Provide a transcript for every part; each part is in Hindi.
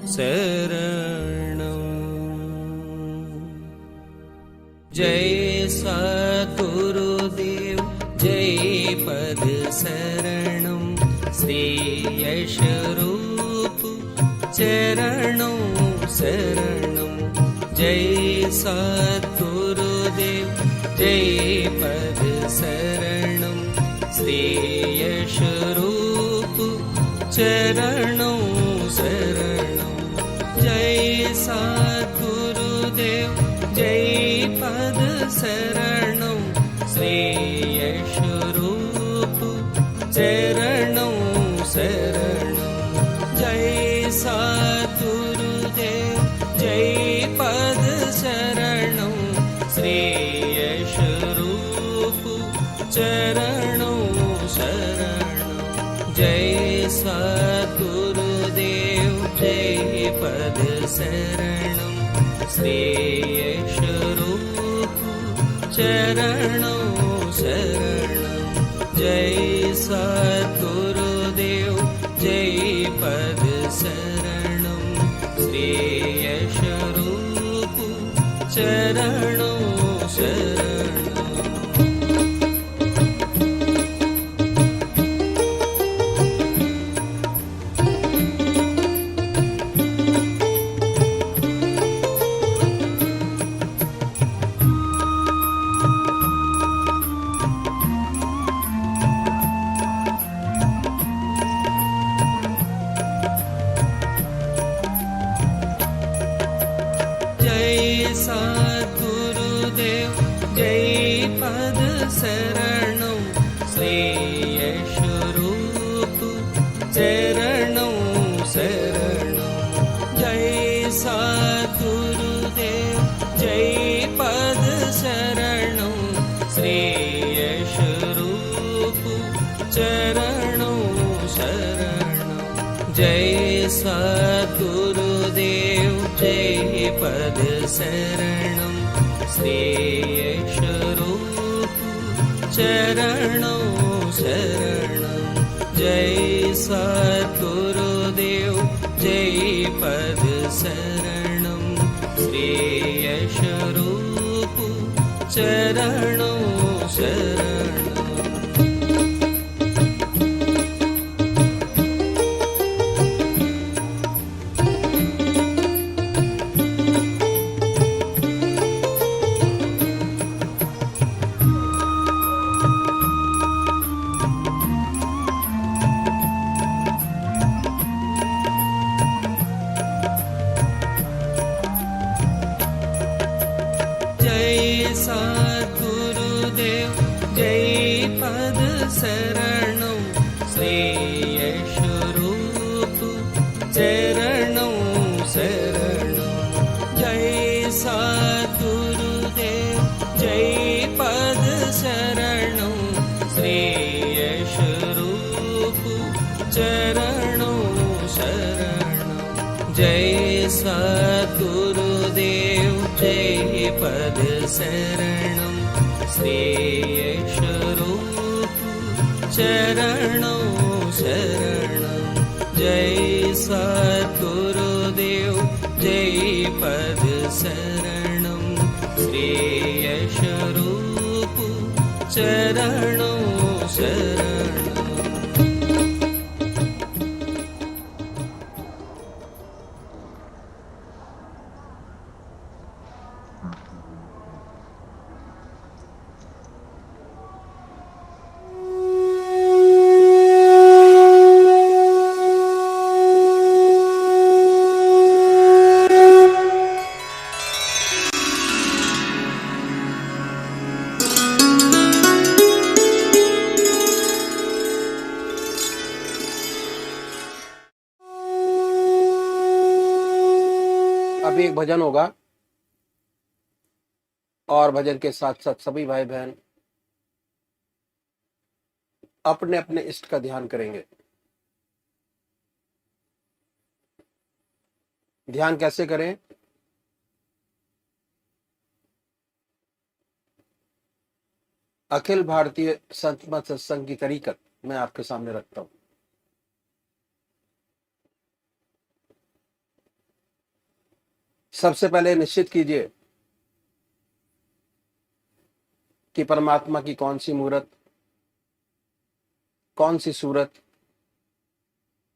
शरणं। जय सद्गुरुदेव जय पद शरणं, श्री यशरूप चरणों शरणं। जय सद्गुरुदेव जय पद शरणं, श्री यशरूप चरणों शरणं। जय सद्गुरुदेव जय पद शरणं, श्री यशरूप चरणों शरणं। जय सद्गुरुदेव जय पद शरणं, श्री यशरूप चरणों शरणं। जय सद्गुरुदेव जय पद शरणं, श्री यशरूप चरणों शरणं। जय सद्गुरुदेव जय पद शरणं, श्री यशरूप चरणों शरणं। जय सद्गुरुदेव जय पद शरणं, श्री यशरूप चरणों शरणं। जय सद्गुरुदेव जय पद शरणं, श्री यशरूप चरणों शरणं। जय सद्गुरुदेव जय पद शरणं, श्री यशरूप चरणों शरणं। जय सद्गुरुदेव जय पद शरणं, श्री यशरूप चरणों शरणं। जय सद्गुरुदेव जय पद शरणं, श्री यशरूप चरणों शरणं। जय सद्गुरुदेव जय पद शरणं, श्री यशरूप चरणों शरणं। जय सद्गुरुदेव जय पद शरणं, श्री यशरूप चरणों शरणं। जय सद्गुरुदेव जय पद शरणं, श्री यशरूप चरणों शरणं। अभी एक भजन होगा और भजन के साथ साथ सभी भाई बहन अपने अपने इष्ट का ध्यान करेंगे। ध्यान कैसे करें? अखिल भारतीय संत मत सत्संग की तरीकत मैं आपके सामने रखता हूं। सबसे पहले निश्चित कीजिए कि परमात्मा की कौन सी मूर्त, कौन सी सूरत,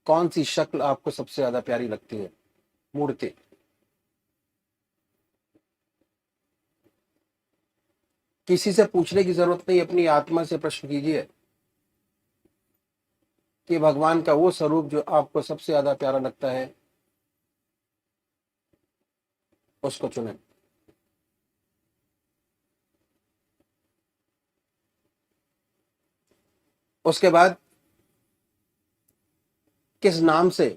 कौन सी शक्ल आपको सबसे ज्यादा प्यारी लगती है। मूर्ति। किसी से पूछने की जरूरत नहीं, अपनी आत्मा से प्रश्न कीजिए कि भगवान का वो स्वरूप जो आपको सबसे ज्यादा प्यारा लगता है, उसको चुनें। उसके बाद किस नाम से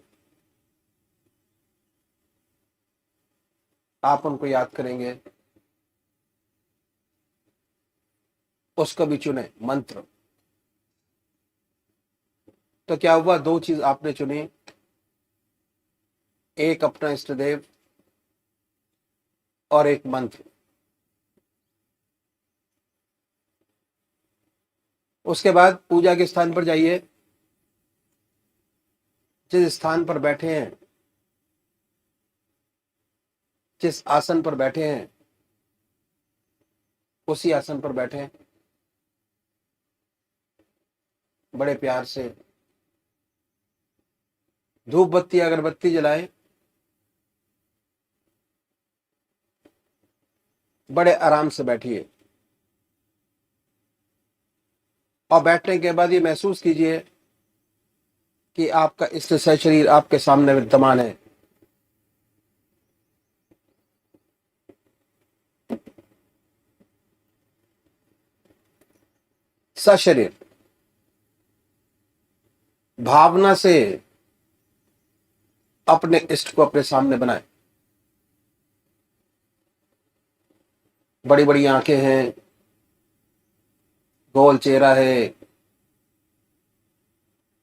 आप उनको याद करेंगे, उसको भी चुने। मंत्र। तो क्या हुआ, दो चीज आपने चुनी, एक अपना इष्ट देव और एक मंत्र। उसके बाद पूजा के स्थान पर जाइए, जिस स्थान पर बैठे हैं, जिस आसन पर बैठे हैं, उसी आसन पर बैठे, बड़े प्यार से धूप बत्ती अगरबत्ती जलाएं, बड़े आराम से बैठिए। और बैठने के बाद ये महसूस कीजिए कि आपका इष्ट शरीर आपके सामने विद्यमान है। सशरीर भावना से अपने इष्ट को अपने सामने बनाए। बड़ी बड़ी आंखें हैं, गोल चेहरा है,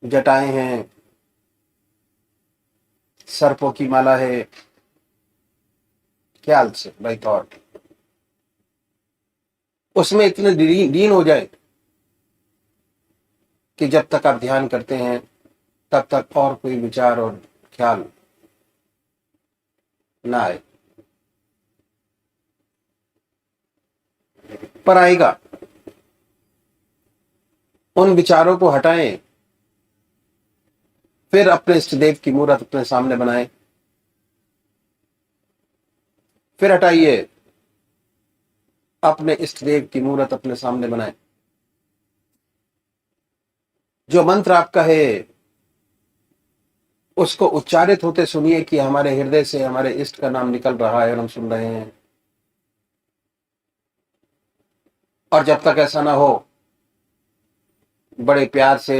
जटाएं हैं, सर्पों की माला है। ख्याल से बाई थॉट उसमें इतने लीन हो जाए कि जब तक आप ध्यान करते हैं तब तक और कोई विचार और ख्याल ना आए। पर आएगा, उन विचारों को हटाएं, फिर अपने इष्ट देव की मूर्त अपने सामने बनाएं। फिर हटाइए, अपने इष्ट देव की मूर्त अपने सामने बनाएं। जो मंत्र आपका है उसको उच्चारित होते सुनिए कि हमारे हृदय से हमारे इष्ट का नाम निकल रहा है और हम सुन रहे हैं। और जब तक ऐसा ना हो, बड़े प्यार से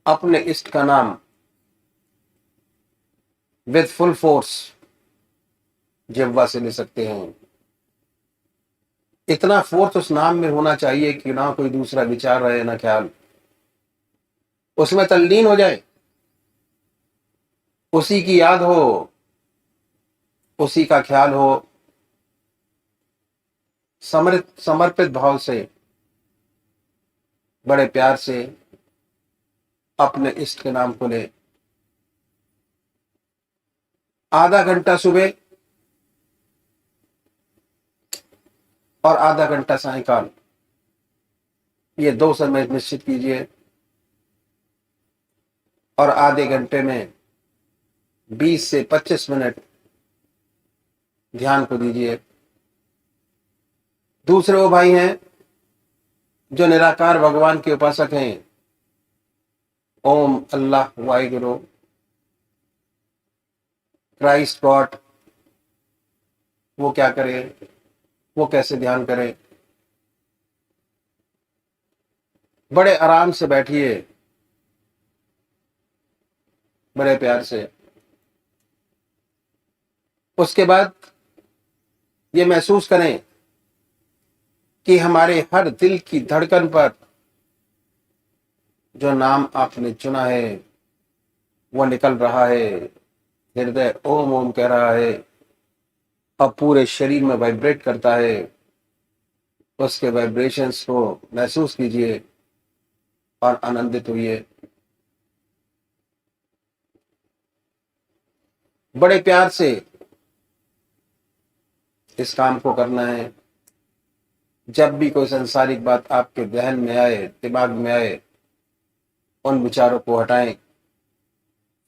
अपने इष्ट का नाम विद फुल फोर्स जिह्वा से ले सकते हैं। इतना फोर्स उस नाम में होना चाहिए कि ना कोई दूसरा विचार रहे, ना ख्याल। उसमें तल्लीन हो जाए, उसी की याद हो, उसी का ख्याल हो। समर्पित भाव से बड़े प्यार से अपने इष्ट के नाम को ले। आधा घंटा सुबह और आधा घंटा सायंकाल, ये दो समय निश्चित कीजिए। और आधे घंटे में 20 से 25 मिनट ध्यान को दीजिए। दूसरे वो भाई हैं जो निराकार भगवान के उपासक हैं, ओम अल्लाह वाहिगुरु क्राइस्ट गॉड, वो क्या करें, वो कैसे ध्यान करें। बड़े आराम से बैठिए, बड़े प्यार से। उसके बाद ये महसूस करें कि हमारे हर दिल की धड़कन पर जो नाम आपने चुना है वो निकल रहा है। हृदय ओम ओम कह रहा है, अब पूरे शरीर में वाइब्रेट करता है। उसके वाइब्रेशंस को महसूस कीजिए और आनंदित होइए। बड़े प्यार से इस काम को करना है। जब भी कोई संसारिक बात आपके जहन में आए, दिमाग में आए, उन विचारों को हटाएं,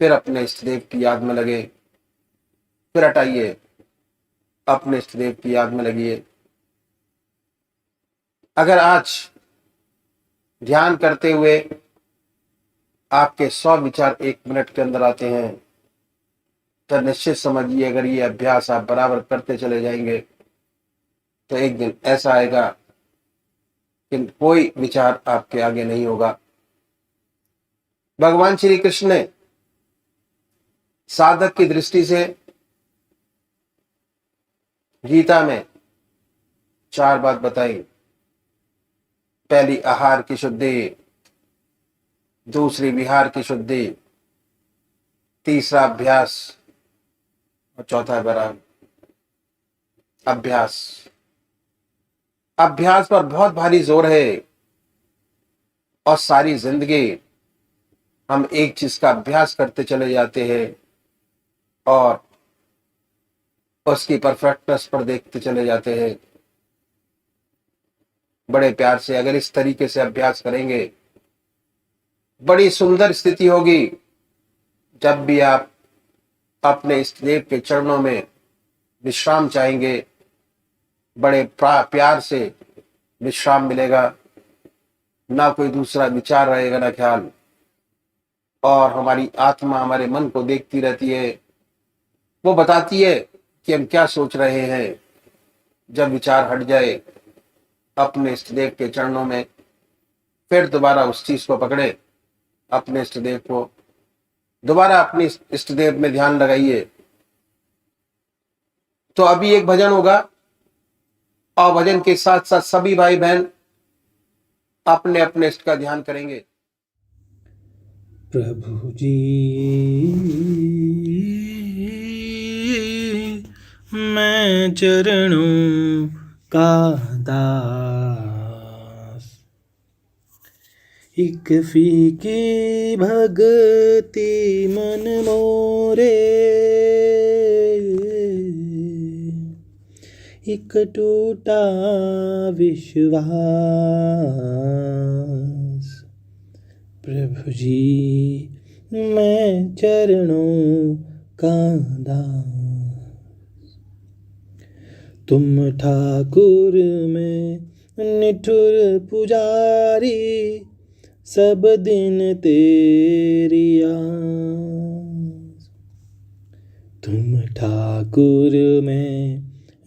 फिर अपने इष्ट देव की याद में लगे, फिर हटाइए, अपने इष्ट देव की याद में लगिए। अगर आज ध्यान करते हुए आपके 100 विचार 1 मिनट के अंदर आते हैं, तो निश्चित समझिए अगर ये अभ्यास आप बराबर करते चले जाएंगे तो एक दिन ऐसा आएगा कि कोई विचार आपके आगे नहीं होगा। भगवान श्री कृष्ण ने साधक की दृष्टि से गीता में 4 बात बताई। पहली आहार की शुद्धि, दूसरी विहार की शुद्धि, तीसरा अभ्यास और चौथा बराबर अभ्यास। अभ्यास पर बहुत भारी जोर है और सारी जिंदगी हम एक चीज का अभ्यास करते चले जाते हैं और उसकी परफेक्टनेस पर देखते चले जाते हैं। बड़े प्यार से अगर इस तरीके से अभ्यास करेंगे, बड़ी सुंदर स्थिति होगी। जब भी आप अपने इष्ट देव के चरणों में विश्राम चाहेंगे, बड़े प्यार से विश्राम मिलेगा, ना कोई दूसरा विचार रहेगा, ना ख्याल, और हमारी आत्मा हमारे मन को देखती रहती है, वो बताती है कि हम क्या सोच रहे हैं। जब विचार हट जाए अपने इष्ट देव के चरणों में, फिर दोबारा उस चीज को पकड़े, अपने इष्ट देव को दोबारा अपने इष्ट देव में ध्यान लगाइए। तो अभी एक भजन होगा और भजन के साथ साथ सभी भाई बहन अपने अपने इष्ट का ध्यान करेंगे। प्रभु जी मैं चरणों का दास, एक फीकी भक्ति मन मोरे, एक टूटा विश्वास। प्रभु जी मैं चरणों का दास, तुम ठाकुर में निठुर पुजारी, सब दिन तेरी आस। तुम ठाकुर में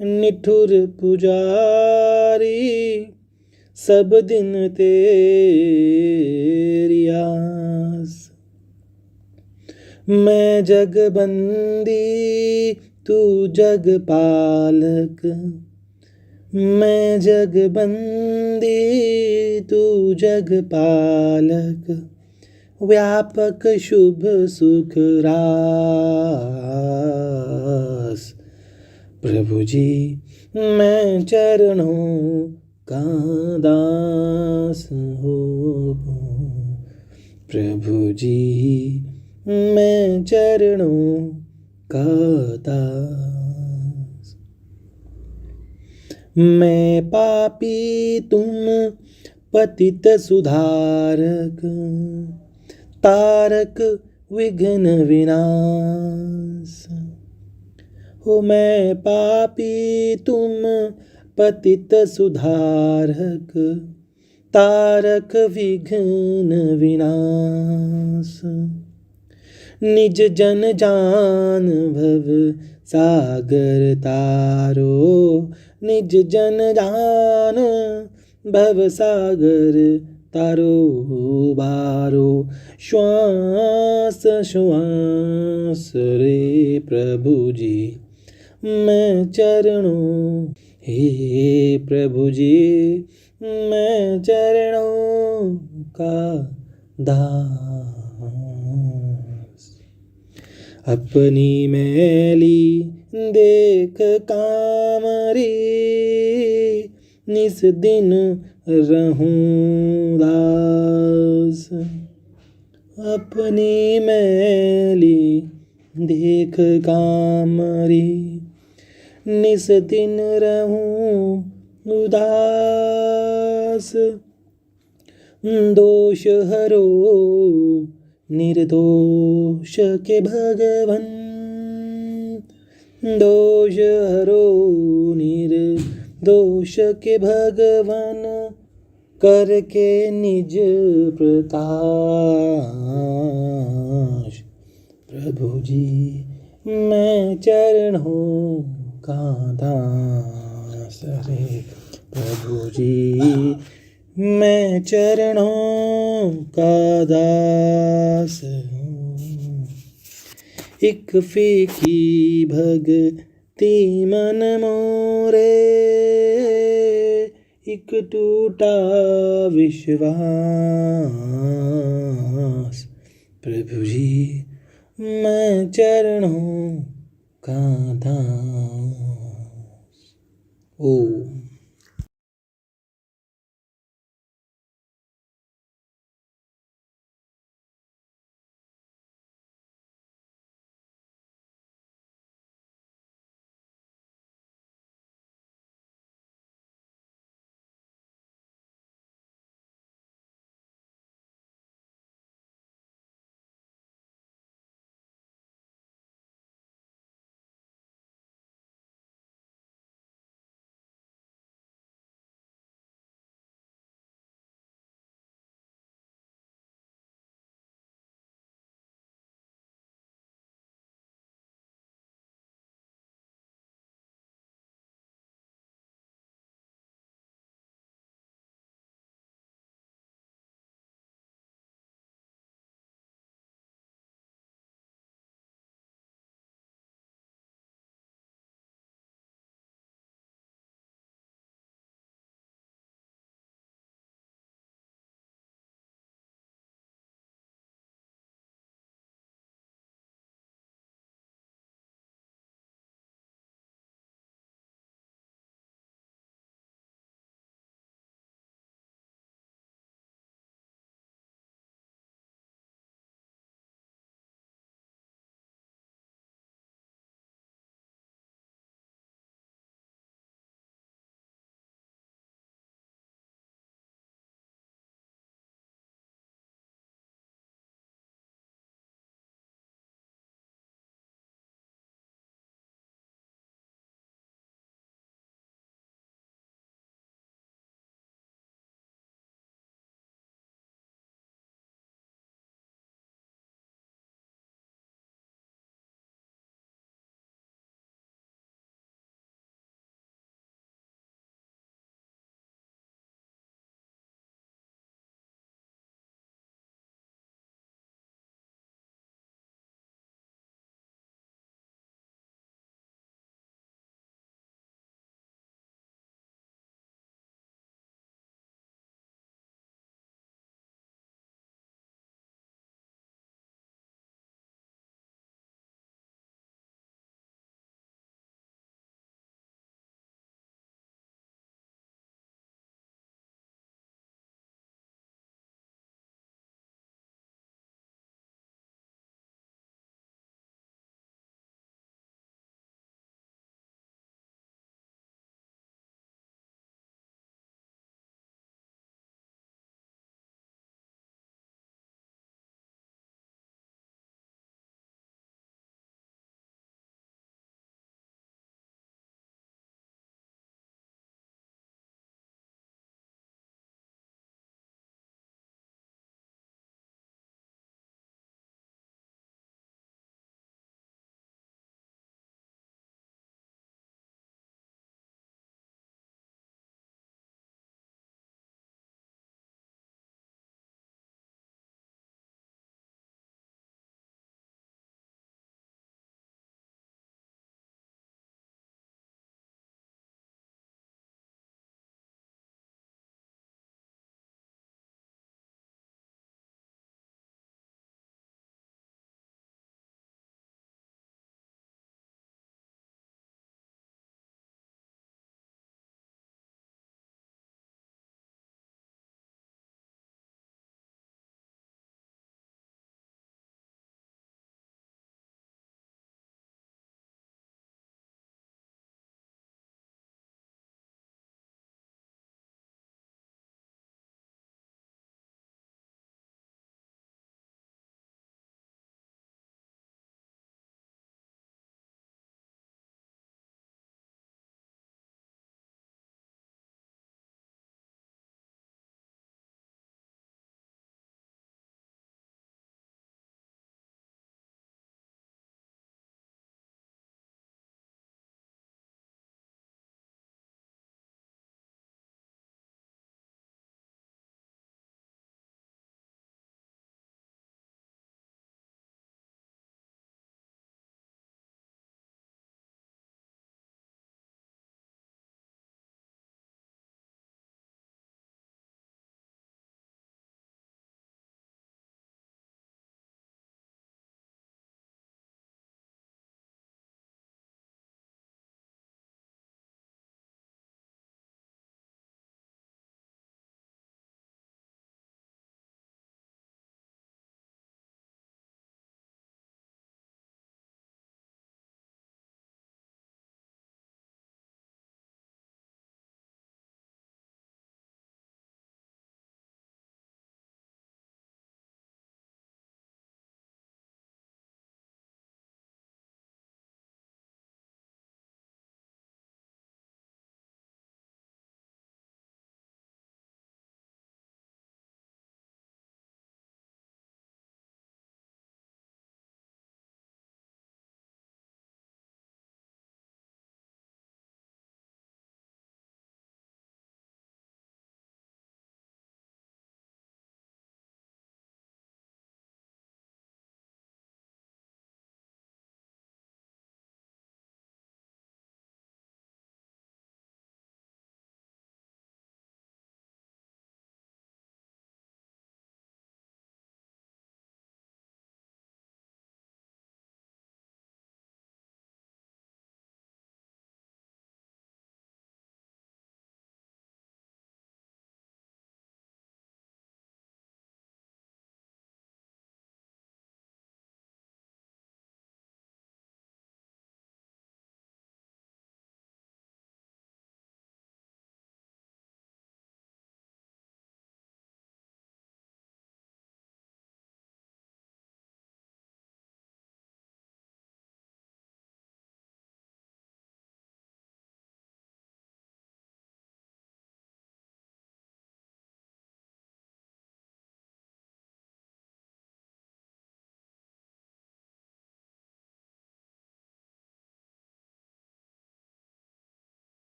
निठुर पुजारी, सब दिन तेरी आस। मैं जगबंदी तू जग पालक, मैं जगबंदी तू जग पालक, व्यापक शुभ सुख रास। प्रभु जी मैं चरणों का दास हो, प्रभु जी मैं चरणों का दास। मैं पापी तुम पतित सुधारक, तारक विघ्न विनाश। हो मैं पापी तुम पतित सुधारक, तारक विघ्न विनाश। निज जन जान भव सागर तारो, निज जन जान भव सागर तारो बारो। श्वास श्वास रे प्रभु जी मैं चरणों, हे प्रभु जी मैं चरणों का दास। अपनी मैली देख कामरी, निस दिन रहूं दास। अपनी मैली देख कामरी, निस दिन रहूं उदास। दोष हरो निर्दोष के भगवन, दोष हरो निर्दोष के भगवन, करके निज प्रकाश। प्रभु जी मैं चरणों का दास रे, प्रभु जी मैं चरणों का दास हूँ। एक फीकी भक्ति मन मोरे, एक टूटा विश्वास। प्रभु जी मैं चरणों का दास। ओम।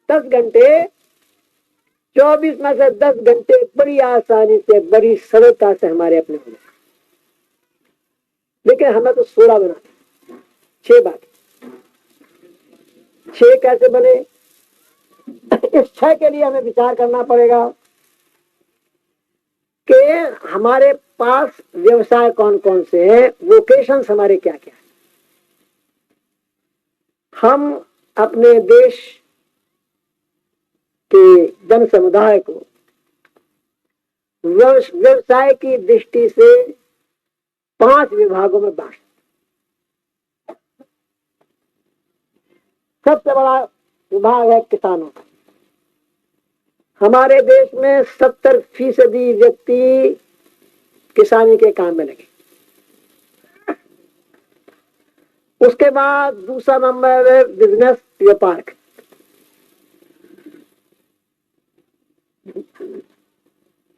10 घंटे 24 में से 10 घंटे बड़ी आसानी से बड़ी सरलता से हमारे अपने होने, लेकिन हमें तो 16 बनाना। 6 बात 6 कैसे बने, इस 6 के लिए हमें विचार करना पड़ेगा कि हमारे पास व्यवसाय कौन कौन से हैं, वोकेशंस हमारे क्या क्या है। हम अपने देश के जन समुदाय को व्यवसाय की दृष्टि से 5 विभागों में बांट। सबसे बड़ा विभाग है किसानों का। हमारे देश में 70% व्यक्ति किसानी के काम में लगे। उसके बाद दूसरा नंबर है बिजनेस, व्यापार।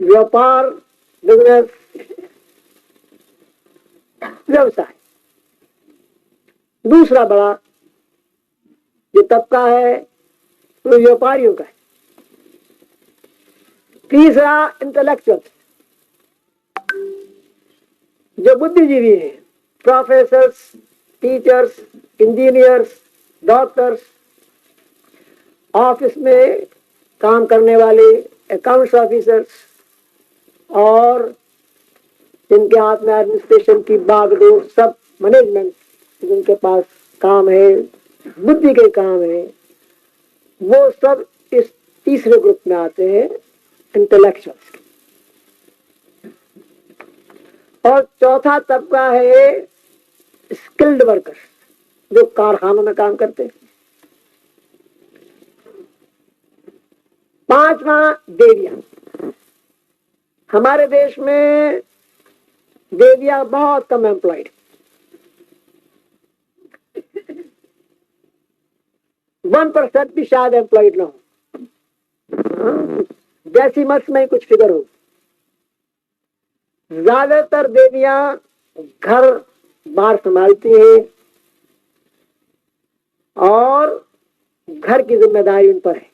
व्यापार, बिजनेस, व्यवसाय दूसरा बड़ा जो तबका है वो व्यापारियों का है। तीसरा इंटेलेक्चुअल, जो बुद्धिजीवी हैं, professors, teachers, engineers, doctors, office में काम करने वाले अकाउंट्स ऑफिसर्स, और जिनके हाथ में एडमिनिस्ट्रेशन की बागडोर, सब मैनेजमेंट जिनके पास काम है, बुद्धि के काम है, वो सब इस तीसरे ग्रुप में आते हैं, इंटेलेक्चुअल्स। और चौथा तबका है स्किल्ड वर्कर्स, जो कारखानों में काम करते हैं। 5वां देवियां। हमारे देश में देवियां बहुत कम एम्प्लॉयड, 1% भी शायद एम्प्लॉयड ना हो। डेसिमल्स में कुछ फिगर हो। ज्यादातर देवियां घर बार संभालती हैं और घर की जिम्मेदारी उन पर है।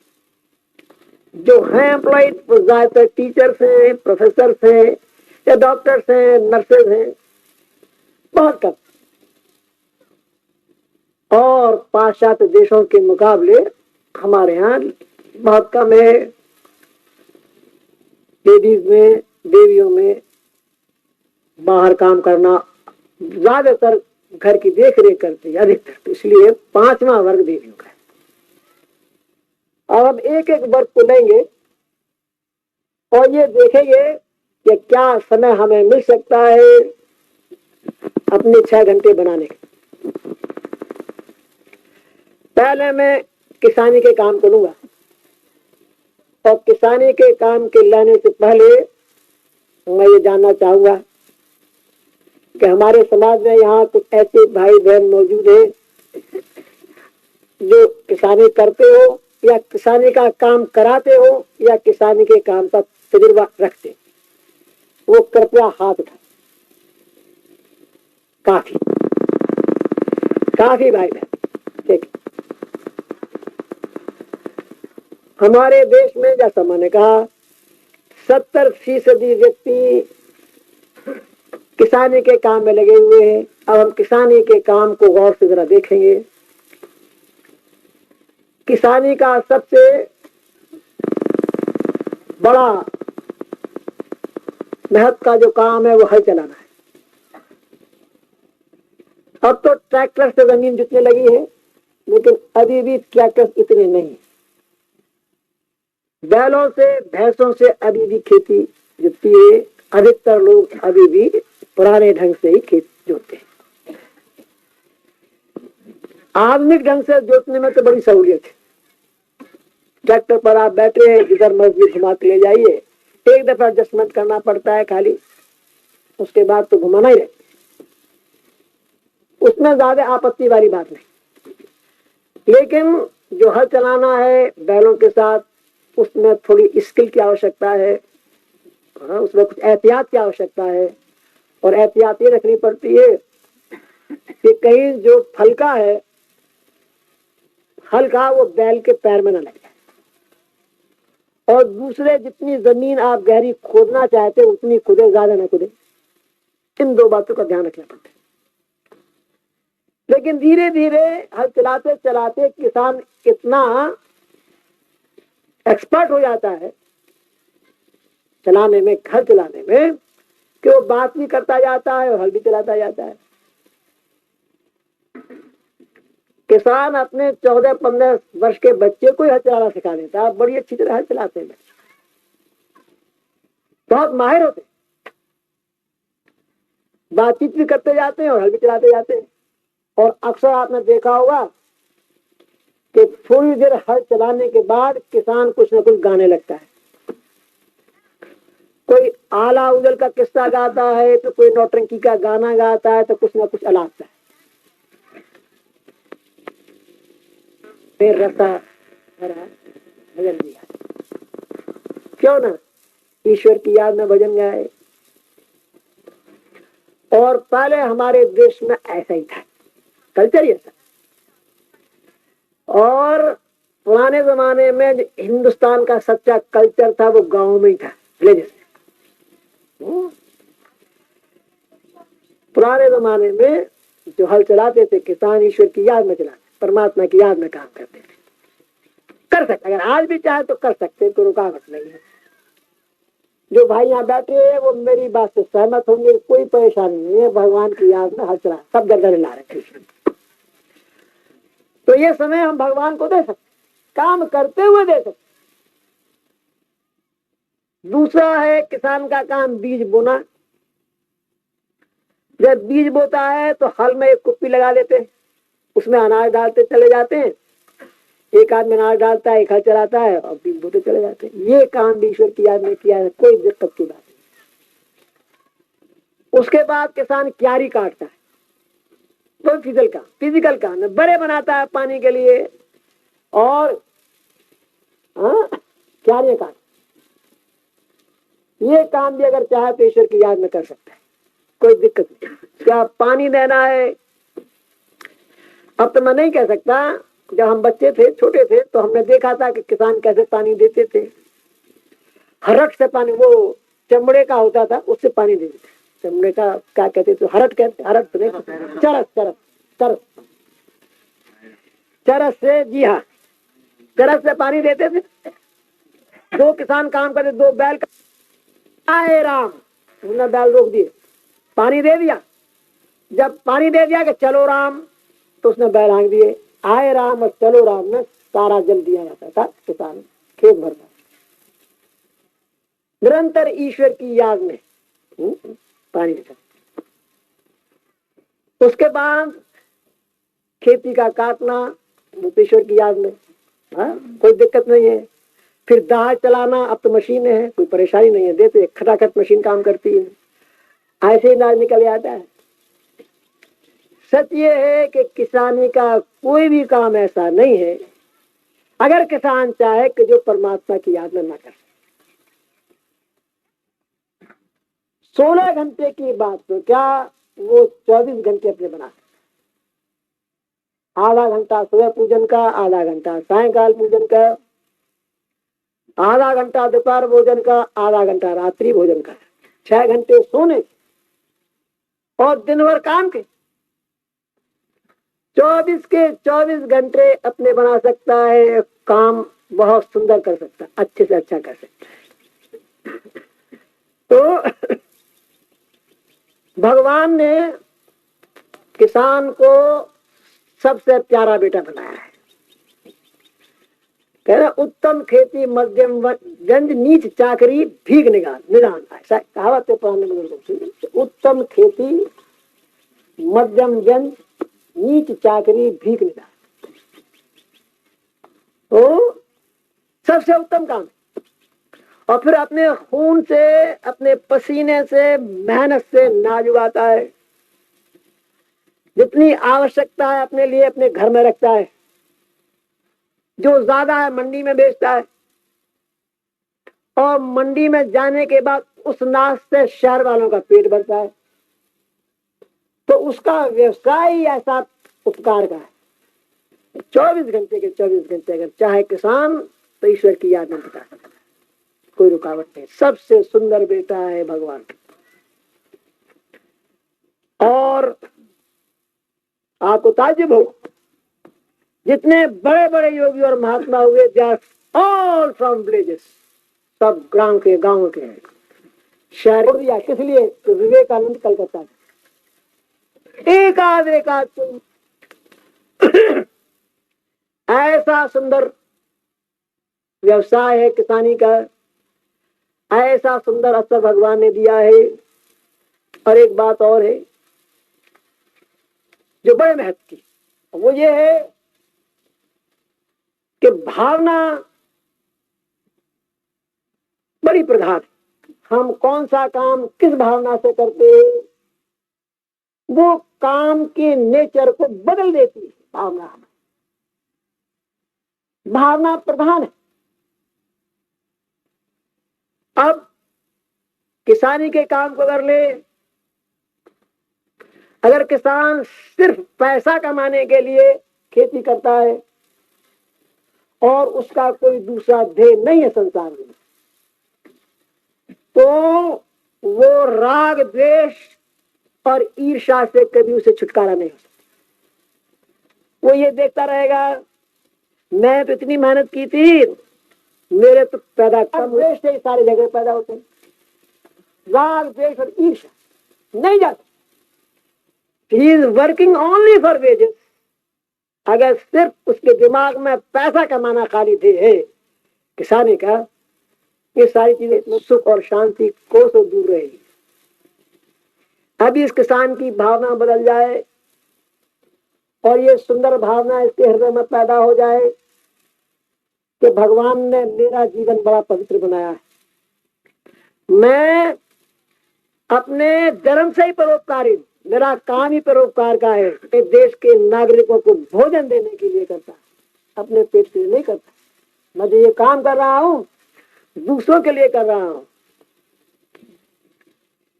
जो हैं एम्प्लॉयड वो ज्यादातर टीचर्स हैं, प्रोफेसर्स हैं, या डॉक्टर्स हैं, नर्सेज हैं, बहुत कम। और पाश्चात्य देशों के मुकाबले हमारे यहाँ बहुत कम है। लेडीज में, देवियों में बाहर काम करना, ज्यादातर घर की देख रेख करती है अधिकतर। इसलिए 5वां वर्ग देवियों का है। और अब एक एक वर्ग को लेंगे और ये देखेंगे कि क्या समय हमें मिल सकता है अपने 6 घंटे बनाने के। पहले मैं किसानी के काम को लूंगा, और किसानी के काम के लाने से पहले मैं ये जानना चाहूंगा कि हमारे समाज में यहाँ कुछ ऐसे भाई बहन मौजूद हैं जो किसानी करते हो, या किसानी का काम कराते हो, या किसानी के काम का तजुर्बा रखते हो। वो कृपया हाथ उठाए। काफी भाई बहन। ठीक, हमारे देश में जैसा मैंने कहा 70% व्यक्ति किसानी के काम में लगे हुए हैं। अब हम किसानी के काम को गौर से जरा देखेंगे। किसानी का सबसे बड़ा मेहनत का जो काम है वो हल चलाना है। अब तो ट्रैक्टर से जमीन जुतने लगी है, लेकिन अभी भी ट्रैक्टर इतने नहीं। बैलों से, भैंसों से अभी भी खेती जुतती है। अधिकतर लोग अभी भी पुराने ढंग से ही खेत जोतते हैं। आधुनिक ढंग से जोतने में तो बड़ी सहूलियत है। ट्रैक्टर पर आप बैठे हैं, जिधर मर्जी घुमा के ले जाइए। एक दफा एडजस्टमेंट करना पड़ता है खाली, उसके बाद तो घुमाना ही रहता है। उसमें ज्यादा आपत्ति वाली बात नहीं। लेकिन जो हल चलाना है बैलों के साथ, उसमें थोड़ी स्किल की आवश्यकता है। उसमें कुछ एहतियात की आवश्यकता है। और एहतियात ये रखनी पड़ती है कि कहीं जो फलका है, हल्का वो बैल के पैर में न लग जाए। और दूसरे जितनी जमीन आप गहरी खोदना चाहते हो उतनी खुदे, ज्यादा ना खुदे। इन दो बातों का ध्यान रखना पड़ता है। लेकिन धीरे धीरे हल चलाते चलाते किसान इतना एक्सपर्ट हो जाता है चलाने में, हल चलाने में, कि वो बात भी करता जाता है और हल भी चलाता जाता है। किसान अपने 14-15 वर्ष के बच्चे को हल चलाना सिखा देता है। बड़ी अच्छी तरह हल चलाते हैं, बहुत माहिर होते हैं, बातचीत भी करते जाते हैं और हल भी चलाते जाते हैं। और अक्सर आपने देखा होगा कि थोड़ी देर हल चलाने के बाद किसान कुछ न कुछ गाने लगता है। कोई आला उजल का किस्सा गाता है, तो कोई नौटंकी का गाना गाता है, तो कुछ न कुछ अलापता है। फिर रसा भरा भजन दिया, क्यों ना ईश्वर की याद में भजन गाए। और पहले हमारे देश में ऐसा ही था, कल्चर ही ऐसा। और पुराने जमाने में जो हिंदुस्तान का सच्चा कल्चर था वो गांव में ही था, विलेजेस में। पुराने जमाने में जो हल चलाते थे किसान, ईश्वर की याद में चलाते, परमात्मा की याद में काम करते थे। कर सकते, अगर आज भी चाहे तो कर सकते, तो रुकावट नहीं है। जो भाई यहाँ बैठे हैं वो मेरी बात से सहमत होंगे, कोई परेशानी नहीं है। भगवान की याद में हल चला, सब गर्दन ला रहे हैं। तो ये समय हम भगवान को दे सकते, काम करते हुए दे सकते। दूसरा है किसान का काम बीज बोना। जब बीज बोता है तो हल में एक कुप्पी लगा लेते हैं, उसमें अनाज डालते चले जाते हैं। एक आदमी अनाज डालता है, एक हल चलाता है और बीज बोते चले जाते हैं। ये काम ईश्वर की याद में किया है, कोई दिक्कत की बात नहीं। उसके बाद किसान क्यारी काटता है, तो फिजिकल काम है, बड़े बनाता है पानी के लिए, और क्यारियां काट, ये काम भी अगर चाहे तो ईश्वर की याद में कर सकता है, कोई दिक्कत नहीं। क्या पानी देना है, अब तो मैं नहीं कह सकता। जब हम बच्चे थे, छोटे थे, तो हमने देखा था कि किसान कैसे पानी देते थे। हरट से पानी, वो चमड़े का होता था, उससे पानी देते थे। चमड़े का क्या कहते थे, हरट कहते, हरट तो नहीं, चरस चरस चरस चरस से, जी हाँ, चरस से पानी देते थे। दो किसान काम करते, दो बैल, आए राम, उन्होंने बैल रोक दिए, पानी दे दिया। जब पानी दे दिया कि चलो राम, तो उसने बैल हाँक दिए। आए राम और चलो राम में सारा जल दिया जाता था, किसान खेत भरता। निरंतर ईश्वर की याद में पानी देता। उसके बाद खेती का काटना, ईश्वर की याद में, कोई दिक्कत नहीं है। फिर दाह चलाना, अब तो मशीन है, कोई परेशानी नहीं है, देते खटाखट मशीन काम करती है, ऐसे ही नाज निकल जाता है। सच ये है कि किसानी का कोई भी काम ऐसा नहीं है अगर किसान चाहे कि जो परमात्मा की याद में ना कर। 16 घंटे की बात तो क्या, वो 24 घंटे अपने बना सकते। आधा घंटा सुबह पूजन का, आधा घंटा सायंकाल पूजन का, आधा घंटा दोपहर भोजन का, आधा घंटा रात्रि भोजन का, 6 घंटे सोने और दिन भर काम के। 24 के 24 घंटे अपने बना सकता है, काम बहुत सुंदर कर सकता है, अच्छे से अच्छा कर सकता है। तो भगवान ने किसान को सबसे प्यारा बेटा बनाया है। कह रहा उत्तम खेती मध्यम व्यंज नीच चाकरी भीख निदान, ऐसा कहावत है पुराने बुजुर्गों से। उत्तम खेती मध्यम व्यंज नीच चाकरी भीख निदान, तो सबसे उत्तम काम। और फिर अपने खून से, अपने पसीने से, मेहनत से नाज उगाता है। जितनी आवश्यकता है अपने लिए अपने घर में रखता है, जो ज्यादा है मंडी में बेचता है, और मंडी में जाने के बाद उस नाज से शहर वालों का पेट भरता है। तो उसका व्यवसाय ही ऐसा उपकार का है। 24 घंटे के 24 घंटे अगर चाहे किसान तो ईश्वर की याद में बिता सकता है। कोई रुकावट नहीं। सबसे सुंदर बेटा है भगवान। और आपको ताज्जुब हो, जितने बड़े बड़े योगी और महात्मा हुए, they are all from villages, सब गांव के हैं। शहर छोड़ दिया किस लिए? तो विवेकानंद कलकत्ता में एक आध कोई ऐसा सुंदर व्यवसाय है किसानी का, ऐसा सुंदर अवसर भगवान ने दिया है। और एक बात और है जो बड़े महत्व की, वो ये है कि भावना बड़ी प्रधान है। हम कौन सा काम किस भावना से करते हैं, वो काम के नेचर को बदल देती है। भावना प्रधान है। अब किसानी के काम को कर ले, अगर किसान सिर्फ पैसा कमाने के लिए खेती करता है और उसका कोई दूसरा ध्येय नहीं है संसार में, तो वो राग द्वेष और ईर्ष्या से कभी उसे छुटकारा नहीं हो सकता। वो ये देखता रहेगा, मैं तो इतनी मेहनत की थी, मेरे तो पैदा कम द्वेष से सारे झगड़े पैदा होते हैं। राग द्वेष और ईर्ष्या नहीं जाता। He is working only for wages. अगर सिर्फ उसके दिमाग में पैसा कमाना खाली थे है किसानी का, ये सारी चीजें सुख और शांति को से दूर रहेगी। अभी इस किसान की भावना बदल जाए और ये सुंदर भावना इसके हृदय में पैदा हो जाए कि भगवान ने मेरा जीवन बड़ा पवित्र बनाया है, मैं अपने जन्म से ही परोपकारी, मेरा काम ही परोपकार का है। मैं देश के नागरिकों को भोजन देने के लिए करता, अपने पेट के लिए नहीं करता। मैं जो ये काम कर रहा हूं दूसरों के लिए कर रहा हूं।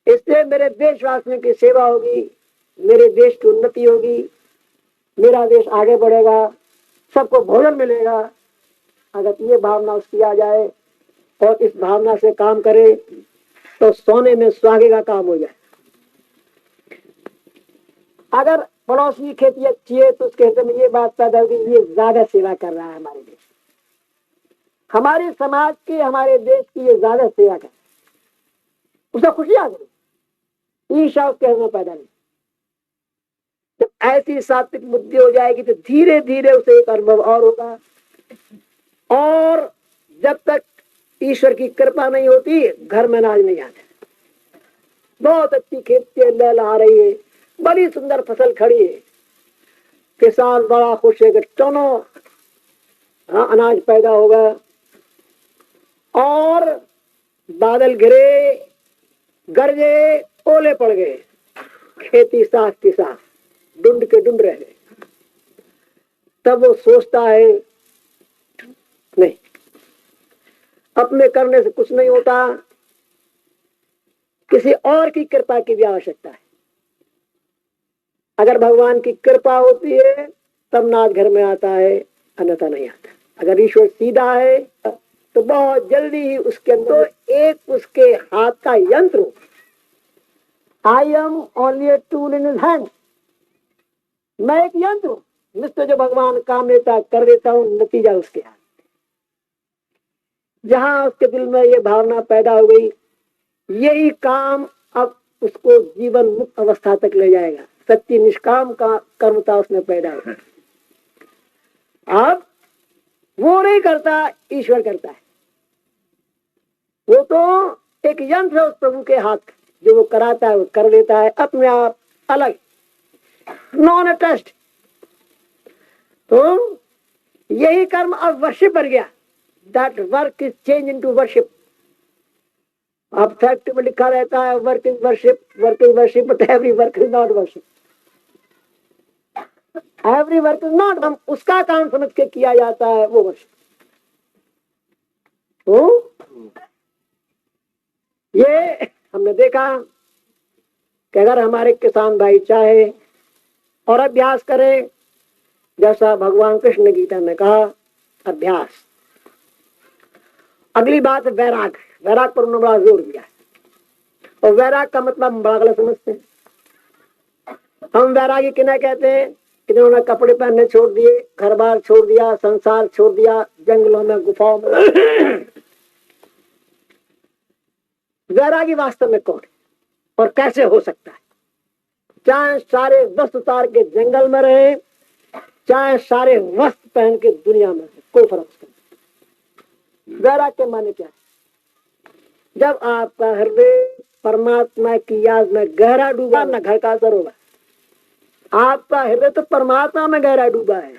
इससे मेरे देशवासियों की सेवा होगी, मेरे देश की उन्नति होगी, मेरा देश आगे बढ़ेगा, सबको भोजन मिलेगा। अगर ये भावना उसकी आ जाए और इस भावना से काम करे तो सोने में सुहागे का काम हो जाए। अगर पड़ोस की खेती अच्छी है तो उसके हृदय में ये बात पैदा होगी, ये ज्यादा सेवा कर रहा है हमारे देश, हमारे समाज की, हमारे देश की ये ज्यादा सेवा कर, उसको खुशी आ गई, ईर्ष्या उसके हृदय में पैदा नहीं। जब ऐसी सात्विक बुद्धि हो जाएगी तो धीरे धीरे उसे एक अनुभव और होगा। और जब तक ईश्वर की कृपा नहीं होती घर में अनाज नहीं आता। बहुत अच्छी खेती लहलहा रही है, बड़ी सुंदर फसल खड़ी है, किसान बड़ा खुश है कि टनों अनाज पैदा होगा। और बादल गिरे, गरजे, ओले पड़ गए, खेती साफ की साफ, डुंड के डुंड रह गए। तब वो सोचता है नहीं, अपने करने से कुछ नहीं होता, किसी और की कृपा की भी आवश्यकता है। अगर भगवान की कृपा होती है तब नाथ घर में आता है, अन्यथा नहीं आता। अगर ईश्वर सीधा है तो बहुत जल्दी ही उसके अंदर एक उसके हाथ का यंत्र हो। I am only a tool in his hand. मैं एक यंत्र हूं, मुझसे जो भगवान काम लेता कर देता हूं, नतीजा उसके हाथ। जहां उसके दिल में ये भावना पैदा हो गई, यही काम अब उसको जीवन मुक्त अवस्था तक ले जाएगा। सच्ची निष्काम का कर्मता उसमें पैदा हो। अब वो नहीं करता, ईश्वर करता है। वो तो एक यंत्र है उस प्रभु के हाथ, जो वो कराता है वो कर देता है अपने आप, अलग, नॉन अटैच्ड। तो यही कर्म अब वर्शिप बन गया। That work is change into worship. अब फैक्ट में लिखा रहता है work is worship, work is worship, but every work is not worship. Every work is not, हम उसका काम समझ के किया जाता है, वो वर्शिप। तो ये हमने देखा कि अगर हमारे किसान भाई चाहे और अभ्यास करें, जैसा भगवान कृष्ण गीता में कहा, अभ्यास, अगली बात है वैराग। वैराग पर उन्होंने बड़ा जोर दिया है, और वैराग का मतलब हम बड़ा गलत समझते हैं। हम वैरागी किन्हें कहते हैं? जिन्होंने कपड़े पहनने छोड़ दिए, घर बार छोड़ दिया, संसार छोड़ दिया, जंगलों में गुफाओं में। वैरागी वास्तव में कौन है और कैसे हो सकता है? चाहे सारे वस्त्र उतार के जंगल में रहे, चाहे सारे वस्त्र पहन के दुनिया में रहे, कोई फर्क नहीं। वैराग के माने क्या है? जब आपका हृदय परमात्मा की याद में गहरा डूबा, न घर का असर होगा। आपका हृदय तो परमात्मा में गहरा डूबा है।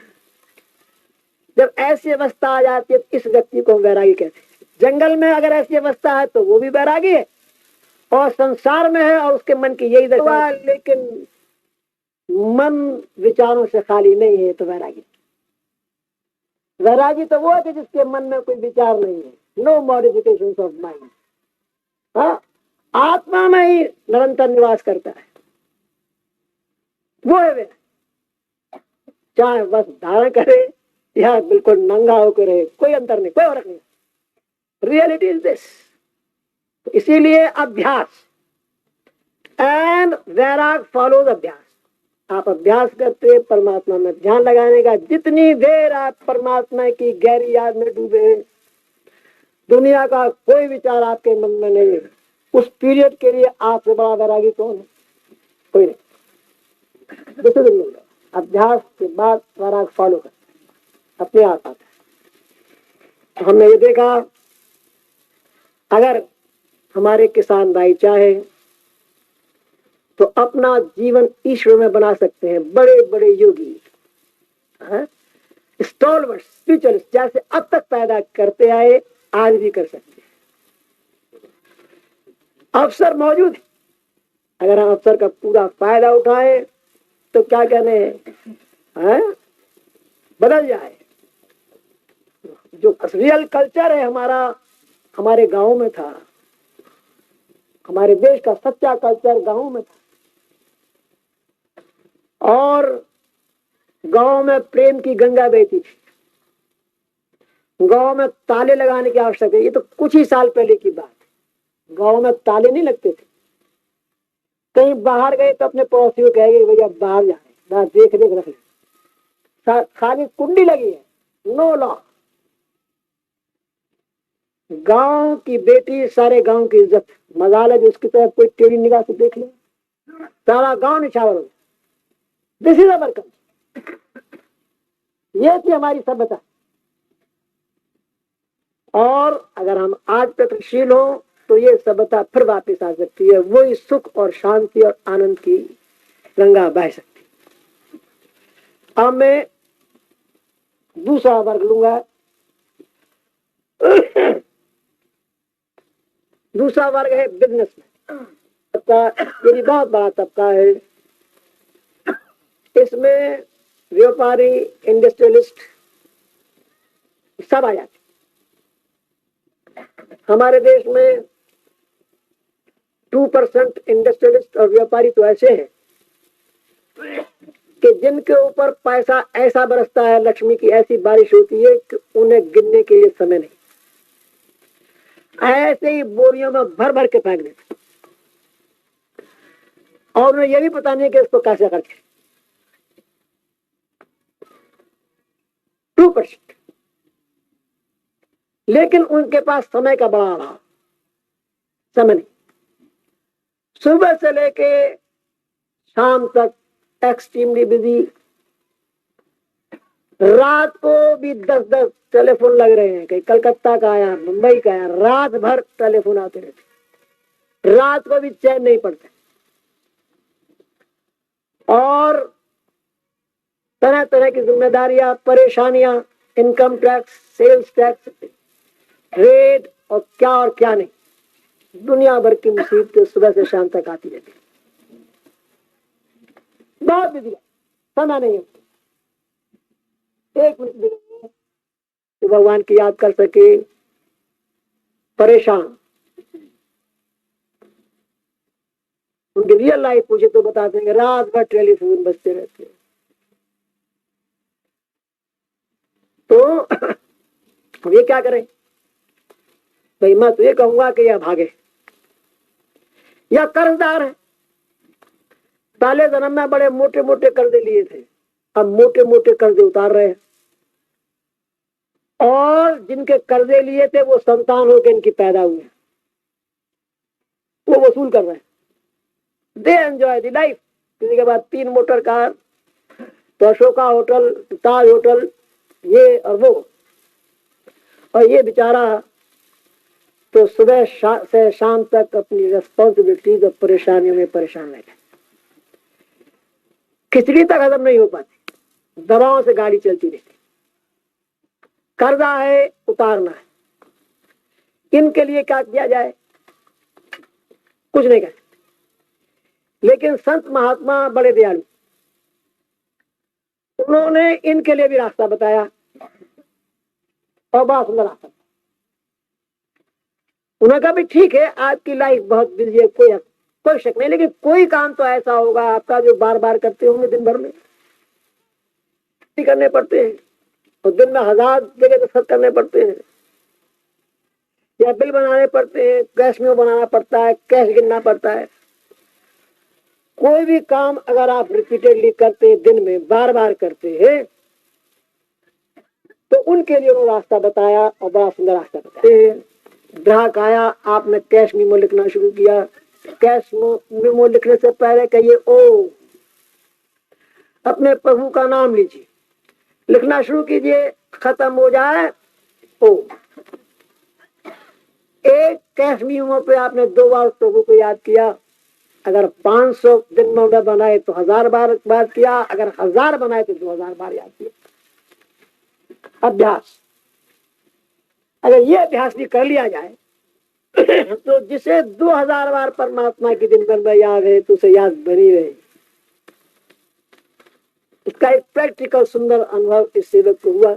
जब ऐसी अवस्था आ जाती है, इस व्यक्ति को हम वैरागी कहते हैं। जंगल में अगर ऐसी अवस्था है तो वो भी वैरागी है, और संसार में है और उसके मन की यही दशा है, लेकिन मन विचारों से खाली नहीं है, तो वैरागी। वैरागी तो वो है कि जिसके मन में कोई विचार नहीं है, नो मॉडिफिकेशन ऑफ माइंड। हाँ, आत्मा में ही निरंतर निवास करता है, वो है वे। चाहे बस धारण करे या बिल्कुल नंगा होकर रहे, कोई अंतर नहीं, कोई फर्क नहीं। Reality is this. इसीलिए अभ्यास, एंड वैराग फॉलोज अभ्यास। आप अभ्यास करते परमात्मा में ध्यान लगाने का। जितनी देर आप परमात्मा की गहरी याद में डूबे हैं, दुनिया का कोई विचार आपके मन में नहीं है, उस पीरियड के लिए आपसे बड़ा वैरागी कौन है? कोई नहीं। दूसरे अभ्यास के बाद वैराग फॉलो कर अपने आप आता है। तो हमने ये देखा, अगर हमारे किसान भाई चाहे तो अपना जीवन ईश्वर में बना सकते हैं। बड़े बड़े योगी, स्टॉलवर्ड स्पिरिचुअलिस्ट जैसे अब तक पैदा करते आए, आज भी कर सकते हैं। अवसर मौजूद है, अगर हम अवसर का पूरा फायदा उठाएं तो क्या कहने हैं, बदल जाए। जो रियल कल्चर है हमारा, हमारे गांव में था। हमारे देश का सच्चा कल्चर गांव में था, और गांव में प्रेम की गंगा बहती थी। गांव में ताले लगाने की आवश्यकता है। ये तो कुछ ही साल पहले की बात है। गांव में ताले नहीं लगते थे। कहीं बाहर गए तो अपने पड़ोसियों कहेंगे भैया बाहर जाए, बाहर देख रख ले, खाली कुंडी लगी है, नो लॉक। गांव की बेटी सारे गांव की इज्जत। मजाल है जिसकी तरफ कोई टेढ़ी निगाह से देख ले, सारा गांव निछावर हो। This is our culture. ये थी हमारी सभ्यता। और अगर हम आज प्रगतिशील हो तो ये सभ्यता फिर वापस आ सकती है। वही सुख और शांति और आनंद की गंगा बह सकती है। अब मैं दूसरा वर्ग लूंगा। दूसरा वर्ग है बिजनेसमैन। यदि बहुत बड़ा तबका है, इसमें व्यापारी, इंडस्ट्रियलिस्ट सब आ जाते। हमारे देश में 2% इंडस्ट्रियलिस्ट और व्यापारी तो ऐसे हैं कि जिनके ऊपर पैसा ऐसा बरसता है, लक्ष्मी की ऐसी बारिश होती है कि उन्हें गिनने के लिए समय नहीं। ऐसे ही बोरियों में भर भर के फेंक देते, और उन्हें यह भी पता नहीं कि इसको कैसे खर्च करें। 2%। लेकिन उनके पास समय का बड़ा अभाव, समय नहीं। सुबह से लेके शाम तक एक्सट्रीमली बिजी। रात को भी 10-10 टेलीफोन लग रहे हैं, कहीं कलकत्ता का आया, मुंबई का आया, रात भर टेलीफोन आते रहते। रात को भी चैन नहीं पड़ता। और तरह तरह की जिम्मेदारियां, परेशानियां, income tax, sales tax, rate और क्या नहीं, दुनिया भर की मुसीबतें सुबह से शाम तक आती रहती। बहुत बिजी, समय नहीं है। एक मिनट भी तो भगवान की याद कर सके। परेशान, उनकी रियल लाइफ पूछे तो बता देंगे, रात भर टेलीफोन बजते रहते हैं। तो ये क्या करें? भाई मैं तो ये कहूंगा कि यह भागे या कर्जदार है। पहले जन्म में बड़े मोटे मोटे कर्जे लिए थे, अब मोटे मोटे कर्जे उतार रहे हैं, और जिनके कर्जे लिए थे वो संतान होकर इनकी पैदा हुए, वो वसूल कर रहे हैं। They enjoy the life. किसी के बाद 3 मोटर कार, तो अशोका होटल, ताज होटल, ये और वो, और ये बेचारा तो सुबह से शाम तक अपनी रेस्पॉन्सिबिलिटीज और परेशानियों में परेशान रहता है। खिचड़ी तक हजम नहीं हो पाती, दवाओं से गाड़ी चलती रहती। कर्जा है, उतारना है। इनके लिए क्या किया जाए? कुछ नहीं कहते। लेकिन संत महात्मा बड़े दयालु, उन्होंने इनके लिए भी रास्ता बताया, और बड़ा सुंदर रास्ता। उन्होंने कहा भी ठीक है, आपकी लाइफ बहुत बिजी है, कोई शक नहीं, लेकिन कोई काम तो ऐसा होगा आपका जो बार बार करते होंगे दिन भर में, करने पड़ते हैं, और दिन में 1000 जगह तो खर्च करने पड़ते हैं, या बिल बनाने पड़ते हैं, कैश में बनाना पड़ता है, कैश गिनना पड़ता है। कोई भी काम अगर आप रिपीटेडली करते हैं, दिन में बार बार करते हैं, तो उनके लिए उन्होंने रास्ता बताया, और बड़ा सुंदर रास्ता बताया। ग्राहक आया, आपने कैश मेमो लिखना शुरू किया। कैश मेमो लिखने से पहले कहिए ओ, अपने प्रभु का नाम लीजिए, लिखना शुरू कीजिए, खत्म हो जाए ओ। एक कैश मेमो पे आपने 2 बार प्रभु को याद किया। अगर 500 दिन में बनाए तो 1000 बार याद किया, अगर 1000 बनाए तो 2000 बार याद किया। अभ्यास, अगर ये अभ्यास भी कर लिया जाए तो जिसे 2000 बार परमात्मा की दिन भर में याद है, तो उसे याद बनी रहे। इसका एक प्रैक्टिकल सुंदर अनुभव इस सेवक को हुआ।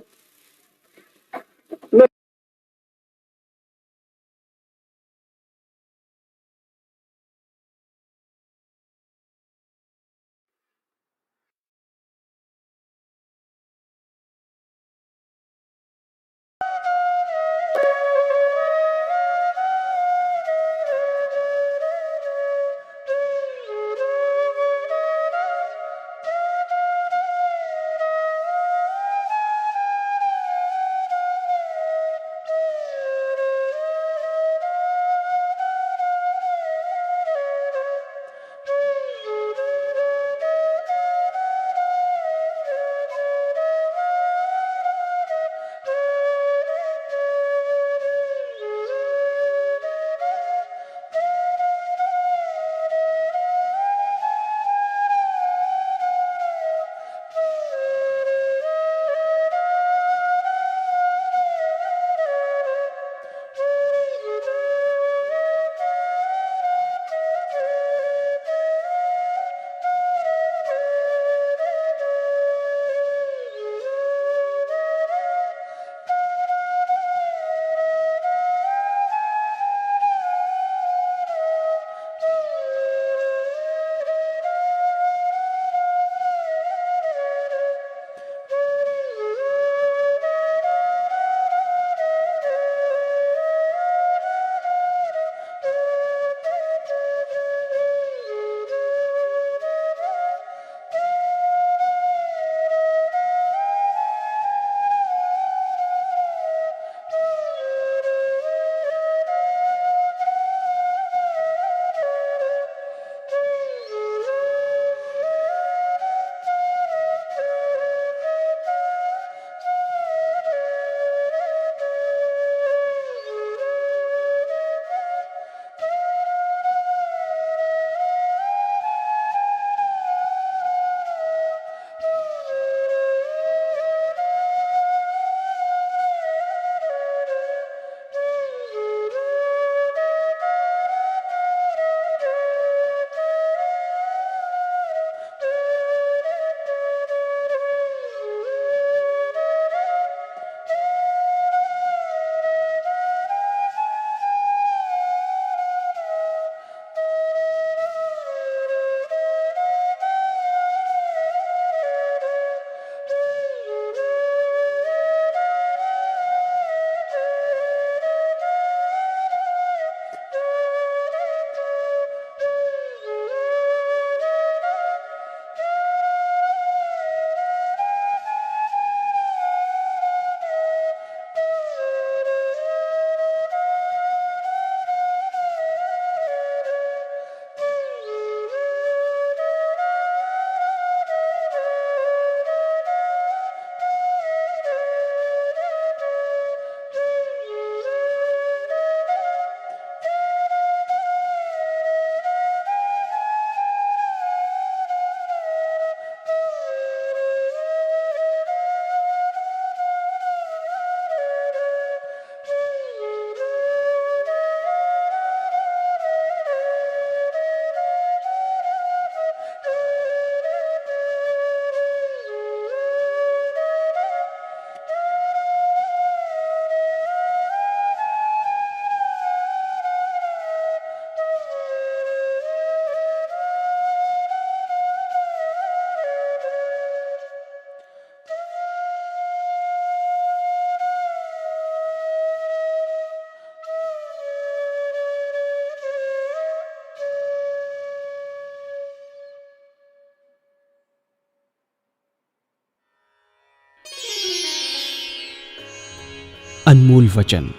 अनमोल वचन।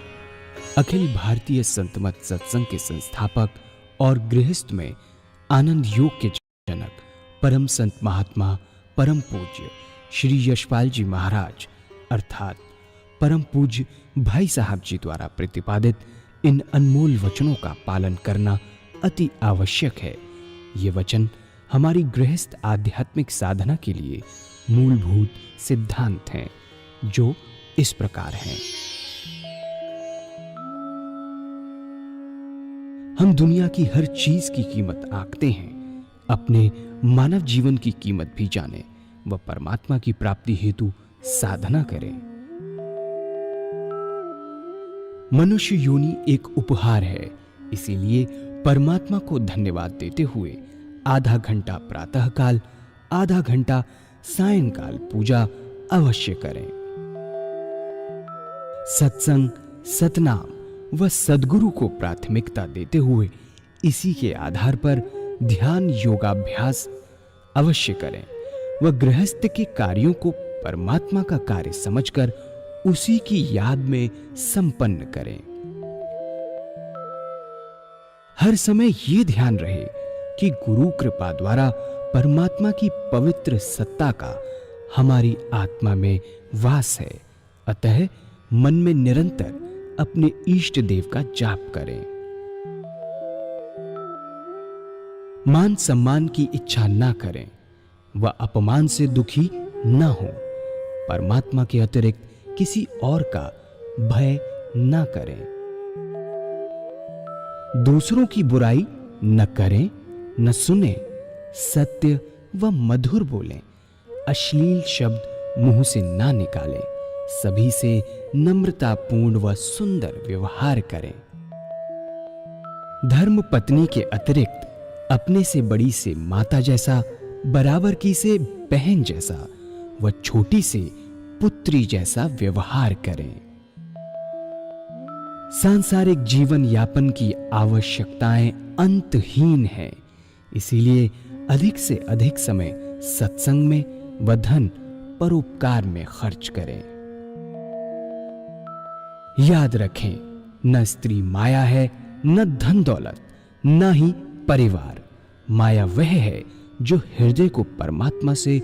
अखिल भारतीय संत मत सत्संग के संस्थापक और गृहस्थ में आनंद योग के जनक परम संत महात्मा परम पूज्य श्री यशपाल जी महाराज अर्थात परम पूज्य भाई साहब जी द्वारा प्रतिपादित इन अनमोल वचनों का पालन करना अति आवश्यक है। ये वचन हमारी गृहस्थ आध्यात्मिक साधना के लिए मूलभूत सिद्धांत हैं, जो इस प्रकार हैं। हम दुनिया की हर चीज की कीमत आंकते हैं, अपने मानव जीवन की कीमत भी जाने व परमात्मा की प्राप्ति हेतु साधना करें। मनुष्य योनि एक उपहार है, इसीलिए परमात्मा को धन्यवाद देते हुए आधा घंटा प्रातःकाल, आधा घंटा सायंकाल पूजा अवश्य करें। सत्संग, सतनाम व सद्गुरु को प्राथमिकता देते हुए इसी के आधार पर ध्यान योगाभ्यास अवश्य करें व गृहस्थ के कार्यों को परमात्मा का कार्य समझकर उसी की याद में संपन्न करें। हर समय ये ध्यान रहे कि गुरु कृपा द्वारा परमात्मा की पवित्र सत्ता का हमारी आत्मा में वास है, अतः मन में निरंतर अपने इष्ट देव का जाप करें। मान सम्मान की इच्छा ना करें व अपमान से दुखी न हो। परमात्मा के अतिरिक्त किसी और का भय न करें। दूसरों की बुराई न करें, न सुने, सत्य व मधुर बोलें, अश्लील शब्द मुंह से ना निकालें, सभी से नम्रतापूर्ण व सुंदर व्यवहार करें। धर्म पत्नी के अतिरिक्त अपने से बड़ी से माता जैसा, बराबर की से बहन जैसा व छोटी से पुत्री जैसा व्यवहार करें। सांसारिक जीवन यापन की आवश्यकताएं अंतहीन हैं, इसीलिए अधिक से अधिक समय सत्संग में व धन परोपकार में खर्च करें। याद रखें, न स्त्री माया है, न धन दौलत, न ही परिवार। माया वह है जो हृदय को परमात्मा से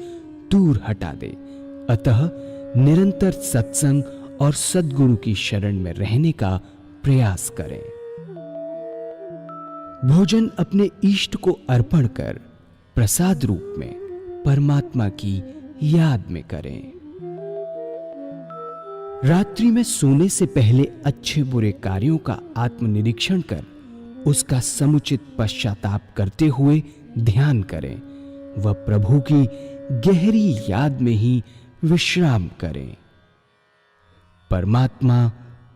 दूर हटा दे। अतः निरंतर सत्संग और सद्गुरु की शरण में रहने का प्रयास करें। भोजन अपने इष्ट को अर्पण कर प्रसाद रूप में परमात्मा की याद में करें। रात्रि में सोने से पहले अच्छे बुरे कार्यों का आत्मनिरीक्षण कर उसका समुचित पश्चाताप करते हुए ध्यान करें व प्रभु की गहरी याद में ही विश्राम करें। परमात्मा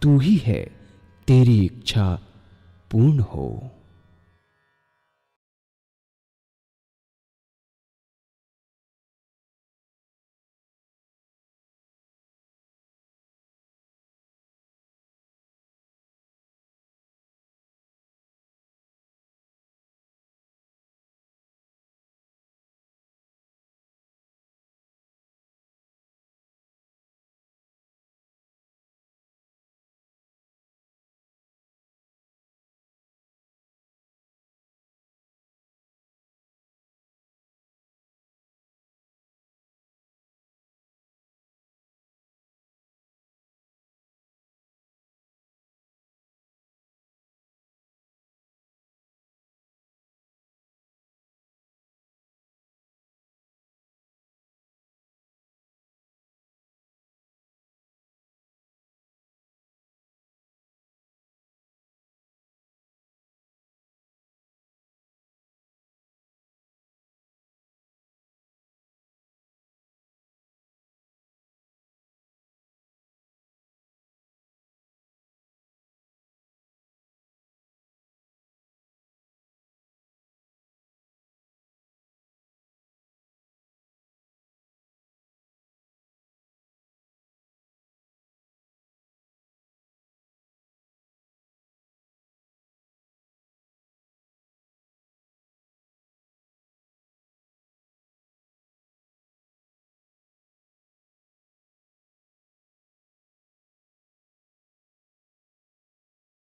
तू ही है, तेरी इच्छा पूर्ण हो।